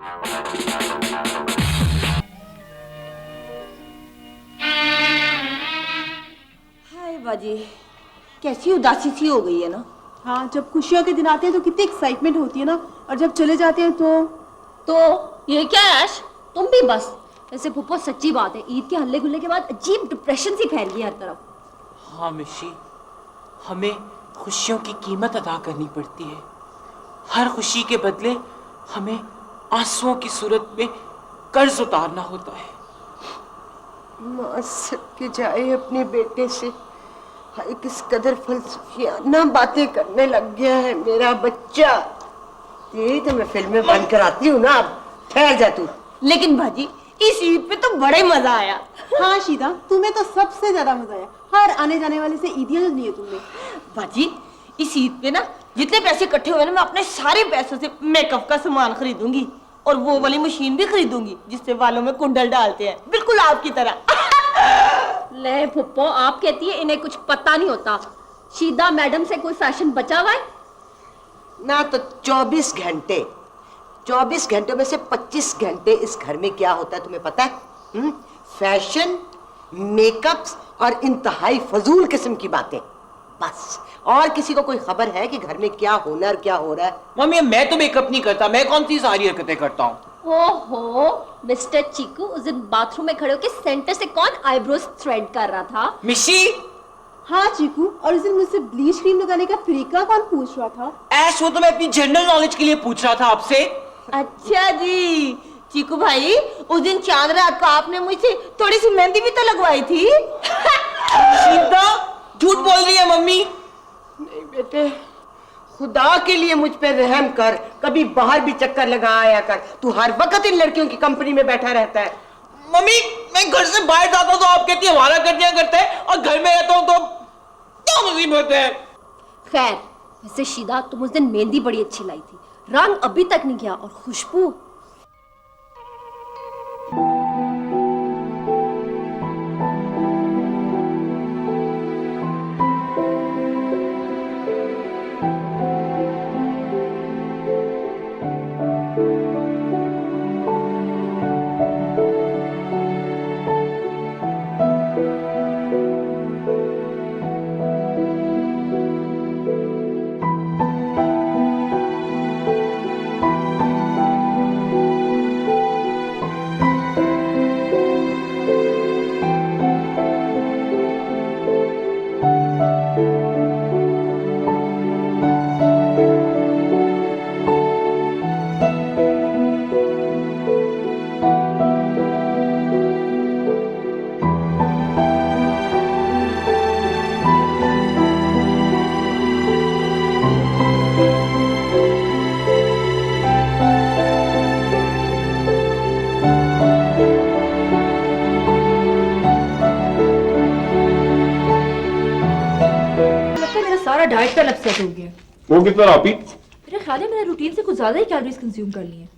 हाय बाजी, कैसी उदासी सी हो गई है ना। हाँ, जब खुशियों के दिन आते हैं तो कितनी एक्साइटमेंट होती है ना, और जब चले जाते हैं तो ये क्या है ऐश, तुम भी बस। वैसे फुप्पो सच्ची बात है, ईद के हल्ले गुल्ले के बाद अजीब डिप्रेशन सी फैल गई हर तरफ। हाँ मिशी, हमें खुशियों की कीमत अदा करनी पड़ती है। हर खुशी के बदले हमें आंसुओं की सूरत में कर्ज उतारना होता है। माँ सदके जाए अपने बेटे से, हाय किस कदर फलसफियाना बातें करने लग गया है मेरा बच्चा। यही तो मैं फिल्में बंद कराती हूँ ना, अब ठहर जा तू। लेकिन भाजी इस ईद पे तो बड़ा ही मजा आया। हाँ शीदा, तुम्हें तो सबसे ज्यादा मजा आया। हर आने जाने वाले से ईदियां ली है तुमने। भाजी इस ईद पे ना जितने पैसे इकट्ठे हुए ना, मैं अपने सारे पैसों से मेकअप का सामान खरीदूंगी और वो वाली मशीन भी खरीदूंगी जिससे बालों में कुंडल डालते हैं, बिल्कुल आपकी तरह। ले फुप्पो, आप कहती है इन्हें कुछ पता नहीं होता। शीदा मैडम से कोई फैशन बचा हुआ है ना? तो 24 घंटे में से 25 घंटे इस घर में क्या होता है तुम्हें पता है? फैशन, मेकअप्स और इंतहाई फजूल किस्म की बातें, बस। और किसी को कोई खबर है कि घर में क्या होना और क्या हो रहा है? मम्मी मैं तो मेकअप नहीं करता, मैं कौन सी सारी हरकतें करता हूँ। ओहो मिस्टर चीकू, उस दिन बाथरूम में खड़े होकर सेंटर से कौन आईब्रोज थ्रेड कर रहा था? मिशी। हाँ चीकू, और उस दिन मुझसे ब्लीच क्रीम लगाने का तरीका कौन पूछ रहा था? ऐश, वो तो मैं अपनी जनरल नॉलेज के लिए पूछ रहा था आपसे। अच्छा जी चीकू भाई, उस दिन चांद रात को आपने मुझसे थोड़ी सी मेहंदी भी तो लगवाई थी। सीधा झूठ बोल रही है मम्मी। नहीं बेटे, खुदा के लिए मुझ पे रहम कर, कभी बाहर भी चक्कर लगा आया कर। तू हर वक्त इन लड़कियों की कंपनी में बैठा रहता है। मम्मी मैं घर से बाहर जाता हूँ तो आप कहती है हमारा कर दिया करते हैं, और घर में रहता हूँ तो क्या मुसीबत है। खैर वैसे शीदा, तुम उस दिन मेहंदी बड़ी अच्छी लाई थी, रंग अभी तक नहीं गया, और खुशबू। डाइट का अपसेट हो गया। वो किस तरह आपी? मेरा ख्याल है मैंने रूटीन से कुछ ज्यादा ही कैलोरीज कंज्यूम कर ली हैं।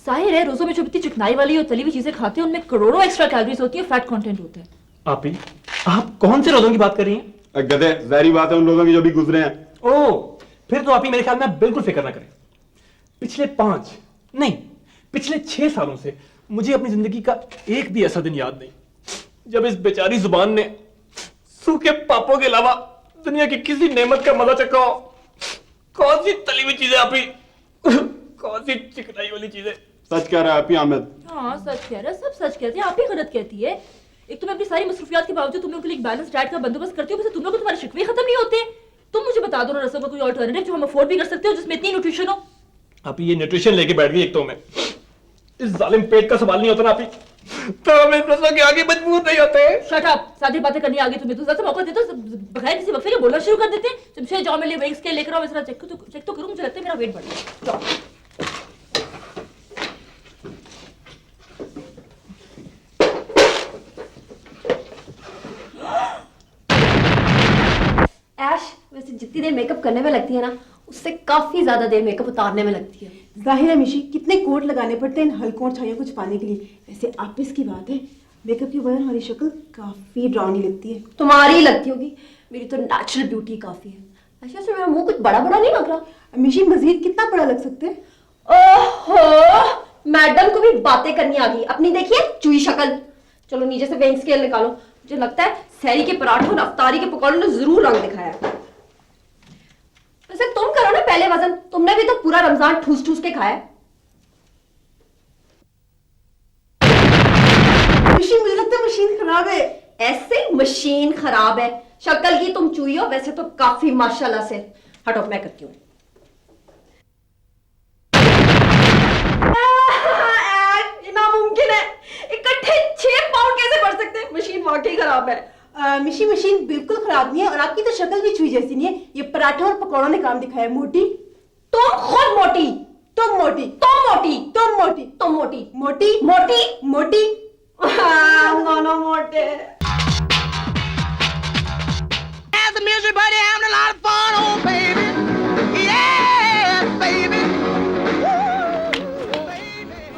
जाहिर है रोजों में जो इतनी चिकनाई वाली और तली हुई चीजें खाते हैं उनमें करोड़ों एक्स्ट्रा कैलोरीज होती है, फैट कंटेंट होता है। आपी, आप कौन से रोजों की बात कर रही हैं? गधे, ज़ाहिर बात है उन रोजों की जो भी गुजरे हैं। ओह, फिर तो आपी मेरे ख्याल में बिल्कुल फिक्र ना करें। पिछले 5 नहीं पिछले 6 सालों से मुझे अपनी जिंदगी का एक भी ऐसा दिन याद नहीं जब इस बेचारी जुबान ने सूखे पापों के अलावा दुनिया की किसी नेमत का मजा चखा हो। कौन सी तली हुई चीजें आपी, कौन सी चिकनाई वाली चीजें। सच कह रहा है आपी आमिर। हाँ सच कह रहा है, सब सच कहते हैं, आप ही गलत कहती है। एक तो मैं अपनी सारी मसरूफियात के बावजूद तुम लोगों के लिए एक बैलेंस डाइट का बंदोबस्त करती हूँ, तुम लोग को तुम्हारे शिकवे खत्म नहीं होते। तुम मुझे बता दो ना रसम का कोई अल्टरनेटिव जो हम अफोर्ड भी कर सकते हो, जिसमें इतनी न्यूट्रिशन हो। आप ये न्यूट्रिशन लेके बैठ गई। एक तो मैं इस जालिम पेट का सवाल नहीं होता ना आप तो हम इस नस्ल के आगे मजबूर नहीं होते। शट अप, सादी बातें करनी आ गई तुम्हें तो ज़रा मौका दे दो, बगैर किसी वक्त बोलना शुरू कर देते हैं। तुमसे जाओ मेरे लिए वेट स्केल लेकर आओ, मैं जरा चेक तो करूं, मुझे लगता है मेरा वेट बढ़ गया। ऐश, वैसे जितनी देर मेकअप करने में लगती है ना, उससे काफी ज्यादा देर मेकअप उतारने में लगती है। जाहिर है मिशी, कितने कोट लगाने पड़ते हैं इन हल्कों और छाइयों को छुपाने के लिए। वैसे आप इसकी बात है, मेकअप की वजह हमारी शक्ल काफी ड्राउनी लगती है। तुम्हारी लगती होगी, मेरी तो नेचुरल ब्यूटी काफी है। अच्छा से मेरा मुंह कुछ बड़ा बड़ा नहीं लग रहा। मिशी मजीद कितना बड़ा लग सकते हैं? ओहो, मैडम को भी बातें करनी आ गई। अपनी देखिए चुई शक्ल। चलो नीचे से वेइंग स्केल निकालो। मुझे लगता है सहरी के पराठों और अफ्तारी के पकौड़ों ने जरूर रंग दिखाया है। वैसे तुम करो ना पहले वजन, तुमने भी तो पूरा रमजान ठूस ठूस के खाया। मशीन, मुझे लगता है मशीन खराब है। ऐसे मशीन खराब है? शक्ल की तुम चुई हो, वैसे तो काफी माशाल्लाह से। हटो मैं करती हूँ। नामुमकिन है, इकट्ठे 6 पाउंड कैसे बढ़ सकते हैं? मशीन वाकई खराब है। मशीन बिल्कुल खराब नहीं है और आपकी तो शक्ल भी चुई जैसी नहीं है। ये पराठों और पकौड़ों ने काम दिखाया। मोटी तुम खुद मोटी। तुम मोटी, तुम मोटी। तुम मोटी, तुम मोटी। मोटी मोटी। मोटी। हम दोनों मोटे।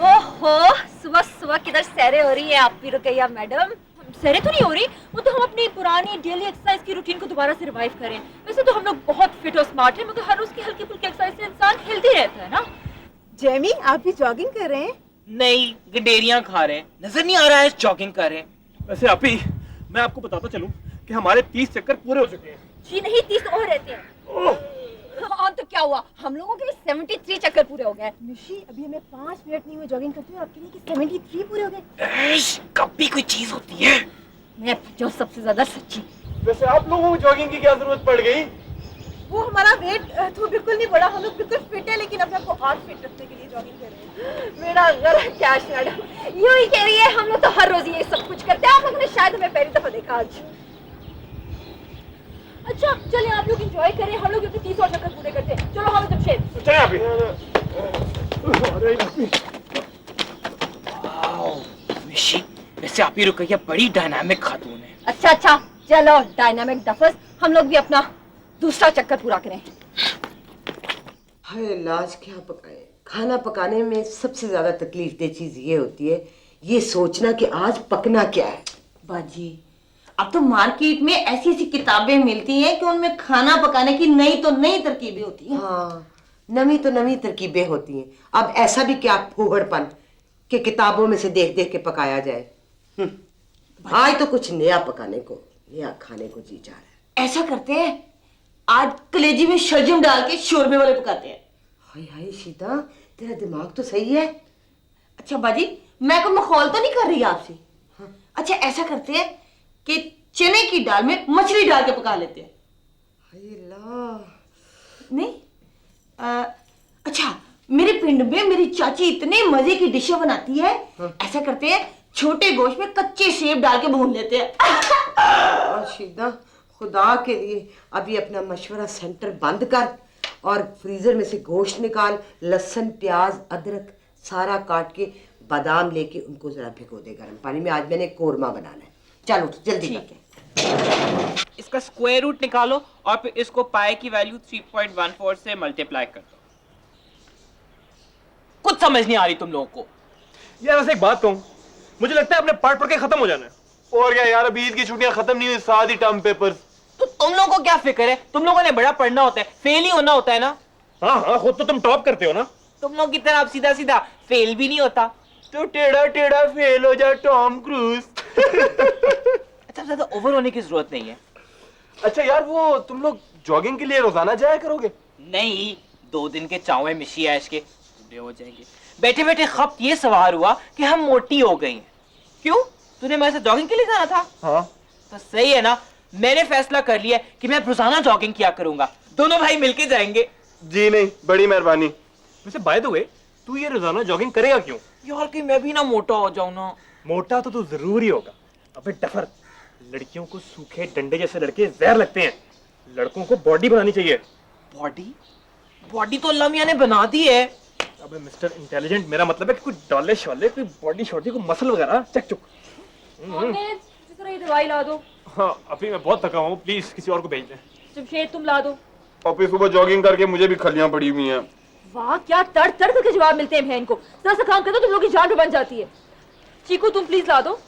ओहो, सुबह सुबह किधर सैरे हो रही है आपकी रुकैया मैडम? सैरे तो नहीं हो रही, वो तो हम अपनी पुरानी डेली एक्सरसाइज की रूटीन को दोबारा से रिवाइव करें। वैसे तो हम लोग बहुत फिट और स्मार्ट हैं, मगर हर रोज की हल्की फुल्की एक्सरसाइज से इंसान हेल्दी रहता है ना। जेमी, आप भी जॉगिंग कर रहे हैं? नहीं, गडेरियां खा रहे हैं। नजर नहीं आ रहा है जॉगिंग कर रहे हैं। वैसे आप ही, मैं आपको बताता चलूं कि हमारे 30 चक्कर पूरे हो चुके हैं। जी नहीं, 30 और रहते हैं। हाँ तो क्या हुआ, हम लोगों के 73 चक्कर पूरे हो गए। निशी, अभी हमें 5 मिनट नहीं हुए जॉगिंग करते हुए, आपके लिए कि 73 पूरे हो गए। कभी कोई चीज होती है। मैं जो सबसे ज्यादा सच्ची। वैसे आप लोगों को जॉगिंग की क्या जरूरत पड़ गई? वो हमारा वेट तो बिल्कुल नहीं बढ़ा, हम लोग बिल्कुल फिट है, लेकिन अब आपको और फिट रखने के लिए जॉगिंग कर रहे हैं। मेरा गला कैश मैडम यूं ही कह रही है, हम लोग तो हर रोज ये सब कुछ करते हैं। आप लोगों ने शायद हमें पहली दफा देखा आज। अच्छा चलिए आप लोग एंजॉय करें, हम लोग अपने 30 और चक्कर पूरे करते हैं। चलो हम जमशेद। चलें आप ही। अरे मिशी, वैसे आप ही रुकैया बड़ी डायनामिक खातून है। अच्छा अच्छा चलो डायनामिक डफर्स, हम लोग भी अपना दूसरा चक्कर पूरा करें। हाय लाज, क्या पकाए? खाना पकाने में सबसे ज्यादा तकलीफ दे चीज ये होती है, ये सोचना कि आज पकना क्या है। बाजी, अब तो मार्केट में ऐसी ऐसी किताबें मिलती हैं कि उनमें खाना पकाने की नई तो नई तरकीबें होती हैं। हाँ, नवी तो नवी तरकीबें होती हैं। अब ऐसा भी क्या फूहड़पन कि किताबों में से देख देख के पकाया जाए। आज तो कुछ नया पकाने को, नया खाने को जी जा रहा है। ऐसा करते हैं, आज कलेजी में शलजम डाल के शोरबे वाले पकाते हैं। हाय हाय शीता, तेरा दिमाग तो सही है। अच्छा बाजी, मैं कोई मखौल तो नहीं कर रही आपसे। अच्छा ऐसा करते हैं कि चने की दाल में मछली डाल के पका लेते हैं। हाय ला, नहीं अच्छा, मेरे पिंड में मेरी चाची इतने मजे की डिशें बनाती है। ऐसा करते हैं, छोटे गोश्त में कच्चे सेब डाल के भून लेते हैं। शीता, खुदा के लिए अभी अपना मशवरा सेंटर बंद कर और फ्रीजर में से गोश्त निकाल, लहसुन प्याज अदरक सारा काट के, बादाम लेके उनको जरा भिगो दे गर्म पानी में। आज मैंने कोरमा बनाना है। चलो जल्दी कर। इसका स्क्वायर रूट निकालो और फिर इसको पाई की वैल्यू 3.14 से मल्टीप्लाई कर दो। कुछ समझ नहीं आ रही तुम लोगों को। यार वैसे एक बात कहूं, मुझे लगता है अपने पार्ट पढ़ के खत्म हो जाना है। और क्या यार, अभी ईद की छुट्टियां खत्म नहीं हुई, साथ ही टर्म पेपर्स। तो तुम लोगों को क्या फिक्र है? तुम लोगों ने बड़ा पढ़ना होता है, फेल ही होना होता है ना। हाँ हाँ, खुद तो तुम टॉप करते हो ना। तुम लोग की तरह सीधा सीधा फेल भी नहीं होता। तो टेढ़ा टेढ़ा फेल हो जाए टॉम क्रूज। अच्छा, ज्यादा ओवर होने की जरूरत नहीं है। अच्छा यार, वो तुम लोग जॉगिंग के लिए रोजाना जाया करोगे? नहीं, 2 दिन के चावे मिशी ऐश के बूढ़े हो जाएंगे। बैठे बैठे खप्त ये सवार हुआ कि हम मोटी हो गई हैं। क्यों? तूने मेरे साथ जॉगिंग के लिए जाना था? हाँ। तो सही है ना, मैंने फैसला कर लिया कि मैं रोजाना जॉगिंग किया करूंगा। दोनों भाई मिलके जाएंगे। जी नहीं, बड़ी मेहरबानी। वैसे बाय द वे, तू ये रोजाना जॉगिंग करेगा क्यों? यार कि मैं भी ना मोटा हो जाऊं ना। मोटा तो तू जरूर ही होगा। अबे डफर, लड़कियों को सूखे डंडे जैसे लड़के जहर लगते हैं। लड़कों को बॉडी बनानी चाहिए। बॉडी? बॉडी तो अल्लाह मियां ने बना दी है। अबे मिस्टर इंटेलिजेंट, मेरा मतलब है कि कोई डॉले शॉले, कोई बॉडी शॉडी, कोई मसल वगैरह चक चुक। ये दवाई ला दो। हाँ, अभी मैं बहुत थका हूँ, प्लीज किसी और को भेज दें। जमशेद तुम ला दो। और सुबह जॉगिंग करके मुझे भी खलियां पड़ी हुई हैं। वाह क्या तड़ तड़ करके जवाब मिलते हैं बहन को। जरा सा काम कर दो, तुम लोग की जान पे बन जाती है। चीकू तुम प्लीज ला दो।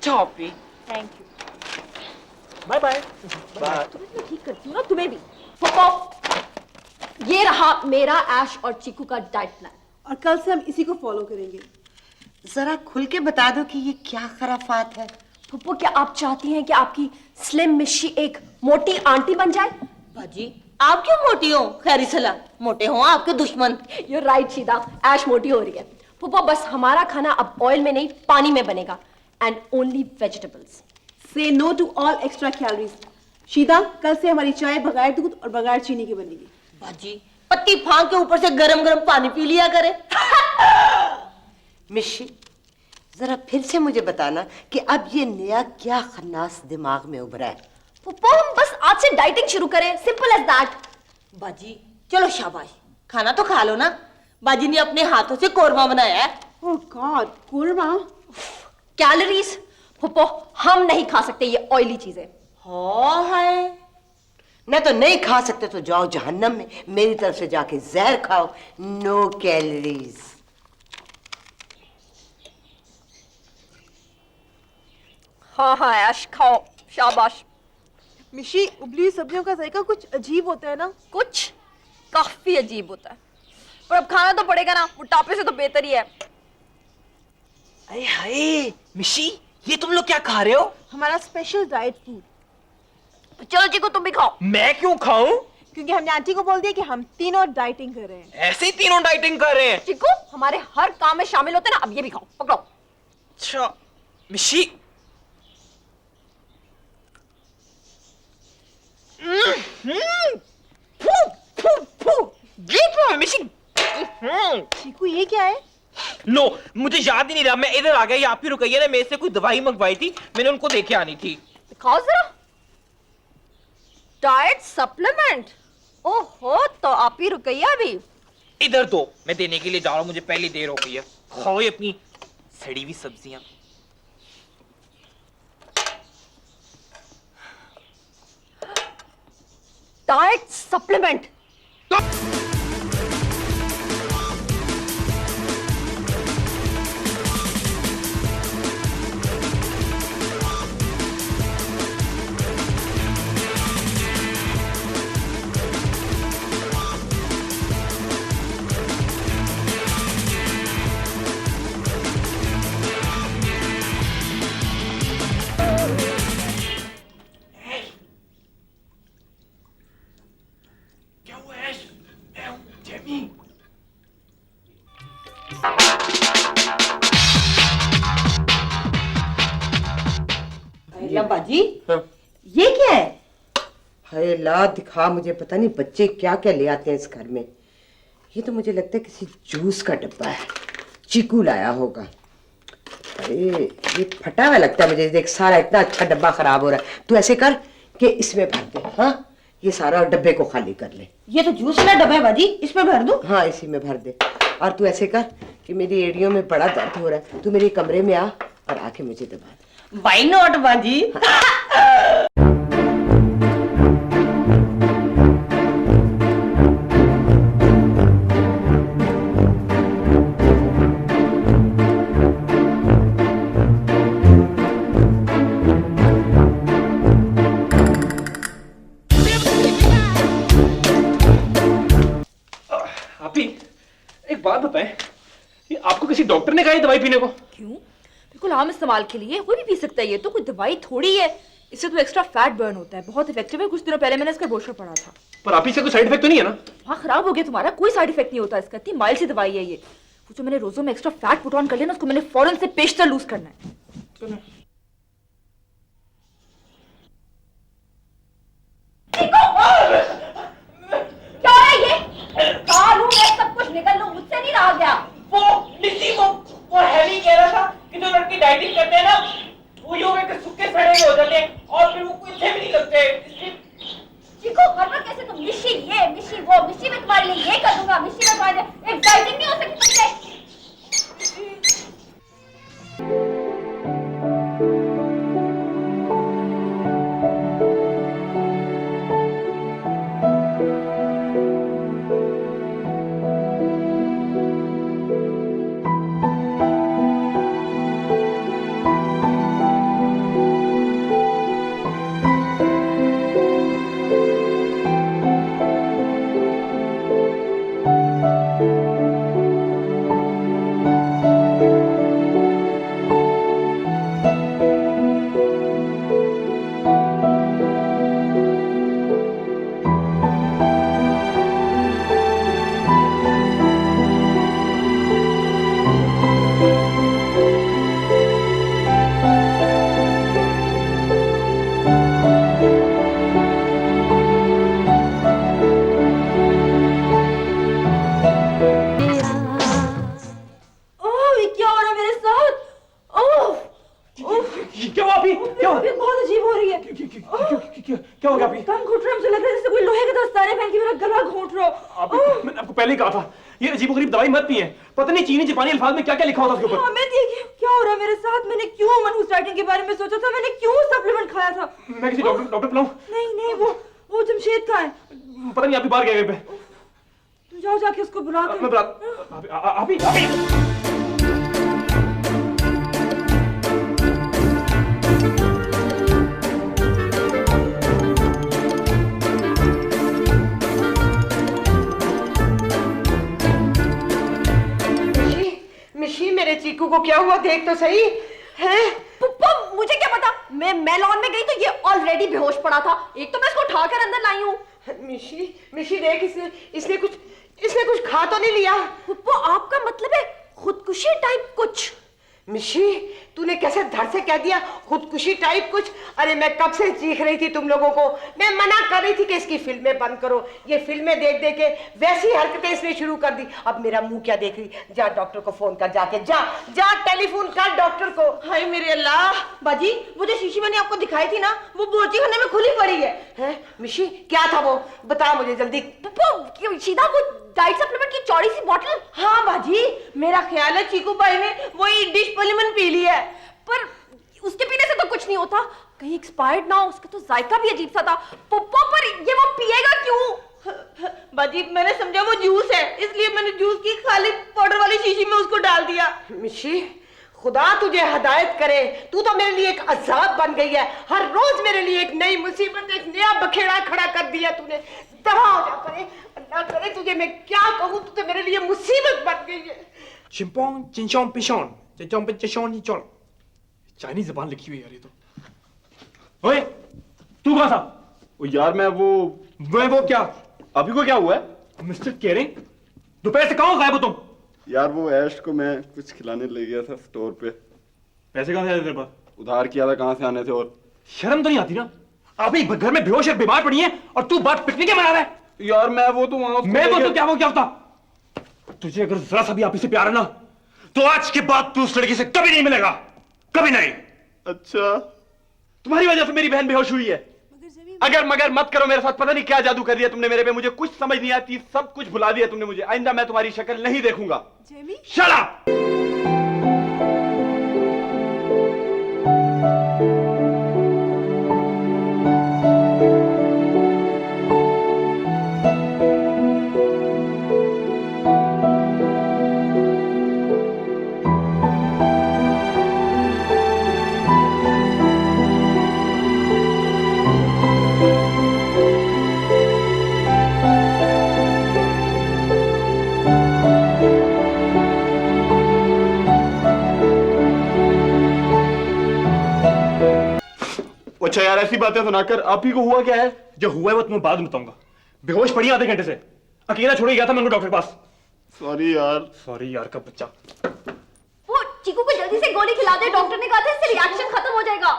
चॉपी। Thank you. Bye bye. Bye. तुम्हें मैं ठीक करती हूँ ना, तुम्हें भी। फुफो, ये रहा मेरा ऐश और चीकू का डाइट प्लान। और कल से हम इसी को फॉलो करेंगे। जरा खुल के बता दो कि ये क्या खराफात है। फुप्पो, क्या आप चाहती हैं कि आपकी स्लिम मिशी एक मोटी आंटी बन जाए? बाजी आप क्यों मोटी हो? खैरी सलाह, मोटे हो आपके दुश्मन। यू राइट शीदा, ऐश मोटी हो रही है। फुप्पो, बस हमारा खाना अब ऑयल में नहीं पानी में बनेगा, and only vegetables. Say no to all extra calories. शीदा, कल से हमारी चाय बगैर दूध और बगैर चीनी की बनेगी। बाजी पत्ती फांक के ऊपर से गरम गरम पानी पी लिया करे। मिशी, जरा फिर से मुझे बताना कि अब ये नया क्या खन्नास दिमाग में उभरा है। फुप्पो, हम बस आज से डाइटिंग शुरू करें, सिंपल एज दैट। बाजी चलो शाबाश, खाना तो खा लो ना। बाजी ने अपने हाथों से कोरमा बनाया है। ओह गॉड, कोरमा। कैलोरीज फुप्पो, हम नहीं खा सकते ये ऑयली चीजें। हाय न तो नहीं खा सकते तो जाओ जहन्नम में, मेरी तरफ से जाके जहर खाओ। No calories. हाँ हाँ ऐश, खाओ, शाबाश। मिशी, उबली हुई सब्जियों का जायका कुछ अजीब होता है ना? कुछ काफी अजीब होता है, पर अब खाना तो पड़ेगा ना, मोटापे से तो बेहतर ही है। अरे हाय मिशी, ये तुम लोग क्या खा रहे हो? हमारा स्पेशल डाइट फूड। चलो चिकू, तुम भी खाओ। मैं क्यों खाऊं? क्योंकि हमने आंटी को बोल दिया कि हम तीनों डाइटिंग कर रहे हैं। ऐसे ही तीनों डाइटिंग कर रहे हैं। चिकू, हमारे हर काम में शामिल होते हैं ना, अब ये भी खाओ, पकड़ो। अच्छा मिशी, ये क्या है मिशी? चीकू, ये क्या है? नो, मुझे याद ही नहीं रहा। मैं इधर आ गया, आप ही रुकैया ने मेरे से कोई दवाई मंगवाई थी, मैंने उनको देके आनी थी। दिखाओ जरा। Diet supplement. ओहो, तो आप ही रुकैया भी। इधर दो, मैं देने के लिए जा रहा हूँ, मुझे पहली देर हो गई है। खाओ ये अपनी सड़ी हुई सब्जियां। Diet supplement. क्या हुआ ऐश? मैं हूँ जेमी। अल्लाह बाजी ये क्या है? हाय ला, दिखा मुझे, पता नहीं बच्चे क्या क्या ले आते हैं इस घर में। ये तो मुझे लगता है किसी जूस का डब्बा है, चीकू लाया होगा। अरे ये फटा हुआ लगता है मुझे, देख सारा इतना अच्छा डब्बा खराब हो रहा है। तू ऐसे कर कि इसमें भर दे। हाँ, ये सारा डब्बे को खाली कर ले। ये तो जूस वाला डब्बा है बाजी, इसमें भर दूं? हाँ, इसी में भर दे। और तू ऐसे कर कि मेरी एड़ियों में बड़ा दर्द हो रहा है, तू मेरे कमरे में आ और आके मुझे दबा दे। व्हाई नॉट बाजी। आप ही एक बात बताएं, ये आपको किसी डॉक्टर ने कहा है दवाई पीने को? क्यों? बिल्कुल आम इस्तेमाल के लिए, कोई भी पी सकता है। ये तो कोई दवाई थोड़ी है, इससे तो एक्स्ट्रा फैट बर्न होता है, बहुत इफेक्टिव है। कुछ दिनों पहले मैंने इसका ब्रोशर पढ़ा था। पर आप ही से कोई साइड इफेक्ट तो नहीं है ना? हाँ, खराब हो गया तुम्हारा, कोई साइड इफेक्ट नहीं होता इसका, इतनी माइल्ड सी दवाई है ये। वो जो मैंने रोजों में एक्स्ट्रा फैट पुट ऑन कर लिया ना, उसको मैंने फौरन से पेशतर लूज करना है। क्या है ये? खा लूं मैं सब कुछ, निकल लूं, मुझसे नहीं रहा गया। वो मिशी, वो हैवी कह रहा था कि जो लड़के डाइटिंग करते हैं ना, वो योग के सूखे सड़े हुए हो जाते हैं और फिर वो कोई अच्छे भी नहीं लगते। इसलिए चिको, हर वक्त कैसे तुम मिशी ये मिशी वो, मिशी में तुम्हारे लिए ये कर दूंगा, मिशी में तुम्हारे लिए एक डाइटिंग नहीं हो सकती तुमसे। क्या हो गया अभी? कान घुट रहा है, मुझे लग रहा है जैसे कोई लोहे के दस्ताने पहन के मेरा गला घोंट रहा हो। अभी मैंने आपको पहले ही कहा था ये अजीबोगरीब दवाई मत पिए। पता नहीं चीनी जापानी अल्फाज में क्या क्या लिखा होता उसके ऊपर। हमें देखिए क्या हो रहा है मेरे साथ। मैंने क्यों मनहूस डाइटिंग के बारे में सोचा था, मैंने क्यों सप्लीमेंट खाया था। मैं किसी डॉक्टर बुलाऊं? नहीं नहीं, वो जमशेद कहाँ है? पता नहीं, अभी बाहर गए घर पे। तुम जाओ जाके उसको बुला कर। मैं बुला अभी मिशी, मेरे चीकू को क्या हुआ, देख तो सही है। पुप्पा मुझे क्या पता, मैं लॉन में गई तो ये ऑलरेडी बेहोश पड़ा था। एक तो मैं इसको उठाकर अंदर लाई हूँ। मिशी देख, इसने कुछ खा तो नहीं लिया? पुप्पा आपका मतलब है खुदकुशी टाइप कुछ? मिशी, तूने कैसे धड़ से कह दिया खुदकुशी टाइप कुछ? अरे मैं कब से चीख रही थी तुम लोगों को, मैं मना कर रही थी कि इसकी फिल्में बंद करो। ये फिल्में देख देख के वैसी हरकतें इसने शुरू कर दी। अब मेरा मुंह क्या देख रही? जा डॉक्टर को फोन कर, जाके जा टेलीफोन कर डॉक्टर को। हाय मेरे अल्लाह, बाजी वो जो शीशी मैंने आपको दिखाई थी ना, वो बोर्ची खाने में खुली पड़ी है। हैं मिशी, क्या था वो, बता मुझे जल्दी। पुप्पा सीधा वो डाइट सप्लीमेंट की चौड़ी सी बोतल। हाँ बाजी, मेरा ख्याल है चीकू भाई ने वही डिश पॉलीमन पी ली है। पर उसके पीने से तो कुछ नहीं होता, कहीं एक्सपायर्ड ना हो, उसका तो जायका भी अजीब सा था। पुप्पा पर ये वो पिएगा क्यों? बाजी मैंने समझा वो जूस है, इसलिए मैंने जूस की खाली पाउडर वाली शीशी में उसको डाल दिया। मिशी, खुदा तुझे हदायत करे, तू तो मेरे लिए एक अजाब बन गई है। हर रोज मेरे लिए एक नई मुसीबत, एक नया बखेड़ा खड़ा कर दिया तूने। तबाह हो जा करे, अल्लाह करे तुझे मैं क्या कहूँ, तू तो मेरे लिए मुसीबत बन गई है। चिंपोंग चिंचों पिशों चिंचों पिचों चिंचों। चाइनीज जबान लिखी हुई है यार ये तो। ओए तू कहाँ था? ओ यार मैं वो क्या? अभी को क्या हुआ है? मिस्टर केरिंग, दोपहर से कहाँ गायब हो तुम? यार वो ऐश को मैं कुछ खिलाने ले गया था स्टोर पे। पैसे कहाँ से आए तेरे पास? उधार किया था, कहाँ से आने थे? और शर्म तो नहीं आती ना? आप ही घर में बेहोश है, बीमार पड़ी है और तू बात पिकनिक के मना रहा है। यार मैं वो तो वहां मैं वो तो क्या होता? तुझे अगर जरा सा भी आप ही से प्यार है ना, तो आज के बाद तू उस लड़की से कभी नहीं मिलेगा, कभी नहीं। अच्छा, तुम्हारी वजह से मेरी बहन बेहोश हुई है। अगर मगर मत करो मेरे साथ, पता नहीं क्या जादू कर दिया तुमने मेरे पे, मुझे कुछ समझ नहीं आती, सब कुछ भुला दिया तुमने मुझे। आइंदा मैं तुम्हारी शक्ल नहीं देखूंगा। Shut up. अच्छा यार, ऐसी बातें सुनाकर आप ही को हुआ क्या है? जो हुआ है वो तुम्हें बाद में बताऊंगा। बेहोश पड़ी आधे घंटे से, अकेला छोड़ गया था मैं उनको डॉक्टर के पास। सॉरी यार का बच्चा। वो चीकू को जल्दी से गोली खिला दे, डॉक्टर ने कहा था इससे रिएक्शन खत्म हो जाएगा।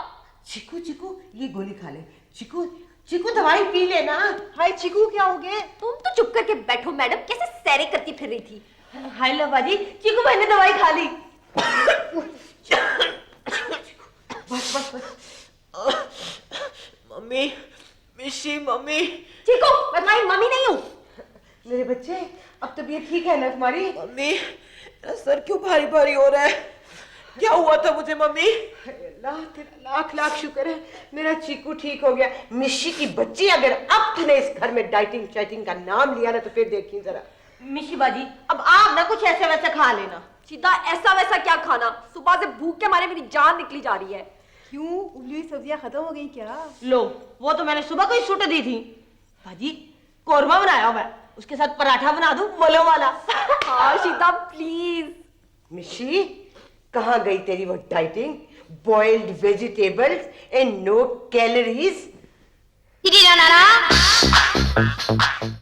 चिकू ये गोली खा ले। चिकू दवाई पी लेना। हाय चिकू, क्या हो गया? तुम तो चुप करके बैठो मैडम, कैसे सैरे करती फिर रही थी। हाय लो बाजी, चीकू भाई ने दवाई खा ली। बस मम्मी, मिशी मम्मी। चीकू, मैं तुम्हारी मम्मी नहीं हूँ। मेरे बच्चे, अब तबीयत ठीक है ना तुम्हारी? मम्मी, मेरा सर क्यों भारी भारी हो रहा है? क्या हुआ था मुझे मम्मी? अल्लाह तेरा लाख लाख शुक्र है, मेरा चीकू ठीक हो गया। मिशी की बच्ची, अगर अब तूने इस घर में डाइटिंग का नाम लिया ना, तो फिर देखी जरा। मिशी बाजी, अब आप ना कुछ ऐसे वैसे खा लेना। सीधा ऐसा वैसा क्या खाना, सुबह से भूख के मारे मेरी जान निकली जा रही है। क्यों, उबली हुई सब्जियां खत्म हो गई क्या? लो, वो तो मैंने सुबह को ही सुट दी थी। बाजी कोरमा बनाया हुआ है, उसके साथ पराठा बना दूं बोलो वाला। हाँ शीता प्लीज। मिशी, कहाँ गई तेरी वो dieting? Boiled vegetables and no calories.